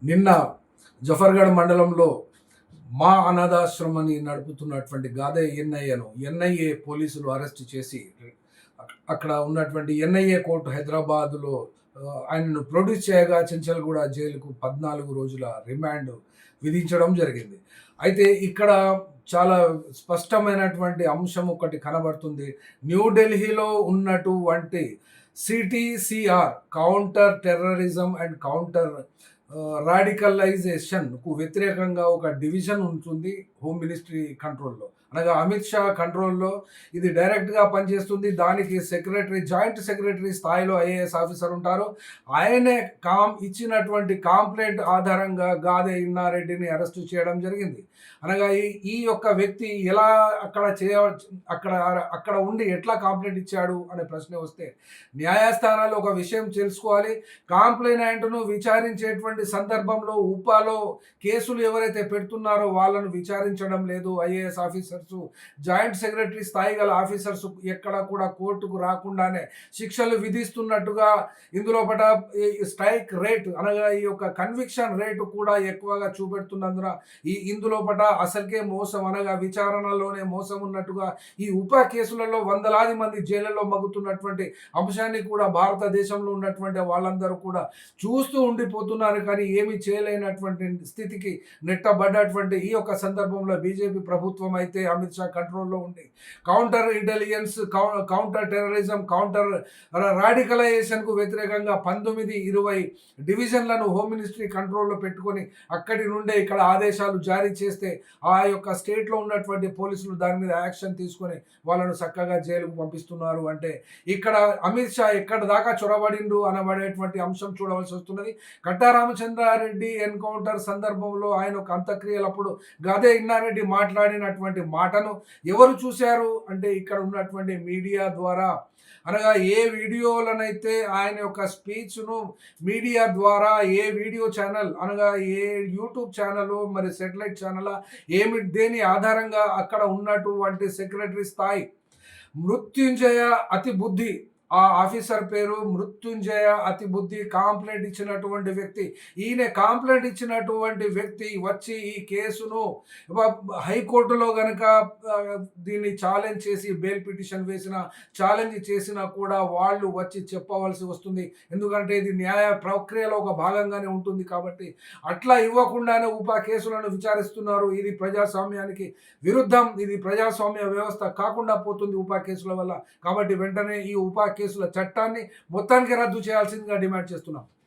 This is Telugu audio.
నిన్న జఫర్గఢ్ మండలంలో మా అనాథాశ్రమాన్ని నడుపుతున్నటువంటి గాదే ఎన్ఐఏను ఎన్ఐఏ పోలీసులు అరెస్ట్ చేసి అక్కడ ఉన్నటువంటి ఎన్ఐఏ కోర్టు హైదరాబాదులో ఆయనను ప్రొడ్యూస్ చేయగా చెంచల్గూడ జైలుకు 14 రోజుల రిమాండ్ విధించడం జరిగింది. అయితే ఇక్కడ చాలా స్పష్టమైనటువంటి అంశం ఒకటి కనబడుతుంది. న్యూఢిల్లీలో ఉన్నటువంటి సిటీసీఆర్ కౌంటర్ టెర్రరిజం అండ్ కౌంటర్ రాడికలైజేషన్కు వ్యతిరేకంగా ఒక డివిజన్ ఉంటుంది హోమ్ మినిస్ట్రీ కంట్రోల్లో, అనగా అమిత్ షా కంట్రోల్లో ఇది డైరెక్ట్గా పనిచేస్తుంది. దానికి సెక్రటరీ, జాయింట్ సెక్రటరీ స్థాయిలో ఐఏఎస్ ఆఫీసర్ ఉంటారు. ఆయనే ఇచ్చినటువంటి కాంప్లైంట్ ఆధారంగా గాదే ఇన్నారెడ్డిని అరెస్టు చేయడం జరిగింది. అనగా ఈ యొక్క వ్యక్తి ఎలా అక్కడ అక్కడ అక్కడ ఉండి ఎట్లా కాంప్లైంట్ ఇచ్చాడు అనే ప్రశ్న వస్తే, న్యాయస్థానాలు ఒక విషయం తెలుసుకోవాలి. కాంప్లైనెంట్ను విచారించేటువంటి సందర్భంలో ఉపాలో కేసులు ఎవరైతే పెడుతున్నారో వాళ్ళను విచారించడం లేదు. ఐఏఎస్ ఆఫీసర్స్, జాయింట్ సెక్రటరీ స్థాయి గల ఆఫీసర్స్ ఎక్కడ కూడా కోర్టుకు రాకుండానే శిక్షలు విధిస్తున్నట్టుగా ఇందులో పట స్ట్రైక్ రేట్ అనగా ఈ యొక్క కన్విక్షన్ రేటు కూడా ఎక్కువగా చూపెడుతున్నందున ఇందులో పట అసలుకే మోసం అనగా విచారణలోనే మోసం ఉన్నట్టుగా ఈ ఉప కేసులలో వందలాది మంది జైళ్లలో మగ్గుతున్నటువంటి అంశాన్ని కూడా భారతదేశంలో ఉన్నటువంటి వాళ్ళందరూ కూడా చూస్తూ ఉండిపోతున్నారు. కానీ ఏమీ చేయలేనటువంటి స్థితికి నెట్టబడ్డటువంటి ఈ యొక్క సందర్భంలో బీజేపీ ప్రభుత్వం అయితే అమిత్ షా కంట్రోల్లో ఉండి counter intelligence, counter terrorism, counter రాడికలైజేషన్కు వ్యతిరేకంగా 19-20 డివిజన్లను హోమ్ మినిస్ట్రీ కంట్రోల్లో పెట్టుకొని అక్కడి నుండే ఇక్కడ ఆదేశాలు జారీ చేస్తే ఆ యొక్క స్టేట్లో ఉన్నటువంటి పోలీసులు దాని మీద యాక్షన్ తీసుకొని వాళ్ళను చక్కగా జైలుకు పంపిస్తున్నారు. అంటే ఇక్కడ అమిత్ షా ఎక్కడ దాకా చొరబడిండు అనబడేటువంటి అంశం చూడవలసి వస్తున్నది. కట్టా రామచంద్రారెడ్డి ఎన్కౌంటర్ సందర్భంలో ఆయన ఒక అంత్యక్రియలప్పుడు గాదే ఇన్నారెడ్డి మాట్లాడినటువంటి మాటను ఎవరు చూశారు అంటే ఇక్కడ ఉన్నటువంటి మీడియా ద్వారా, అనగా ఏ వీడియోలనైతే ఆయన యొక్క స్పీచ్ను మీడియా ద్వారా, ఏ వీడియో ఛానల్ అనగా ఏ యూట్యూబ్ ఛానల్ మరి సెటిలైట్ ఛానల్ దేని ఆధారంగా అక్కడ ఉన్నటువంటి సెక్రటరీ స్థాయి మృత్యుంజయ అతి బుద్ధి, ఆ ఆఫీసర్ పేరు మృత్యుంజయ అతి బుద్ధి, కాంప్లైంట్ ఇచ్చినటువంటి వ్యక్తి. ఈయన కాంప్లైంట్ ఇచ్చినటువంటి వ్యక్తి వచ్చి ఈ కేసును హైకోర్టులో గనక దీన్ని ఛాలెంజ్ చేసి బెయిల్ పిటిషన్ ఛాలెంజ్ చేసినా కూడా వాళ్ళు వచ్చి చెప్పవలసి వస్తుంది. ఎందుకంటే ఇది న్యాయ ప్రక్రియలో ఒక భాగంగానే ఉంటుంది కాబట్టి అట్లా ఇవ్వకుండానే ఉప కేసులను విచారిస్తున్నారు. ఇది ప్రజాస్వామ్యానికి విరుద్ధం. ఇది ప్రజాస్వామ్య వ్యవస్థ కాకుండా పోతుంది ఉప కేసుల వల్ల. కాబట్టి వెంటనే ఈ ఉప కేసుల చట్టాన్ని మొత్తానికి రద్దు చేయాల్సిందిగా డిమాండ్ చేస్తున్నాం.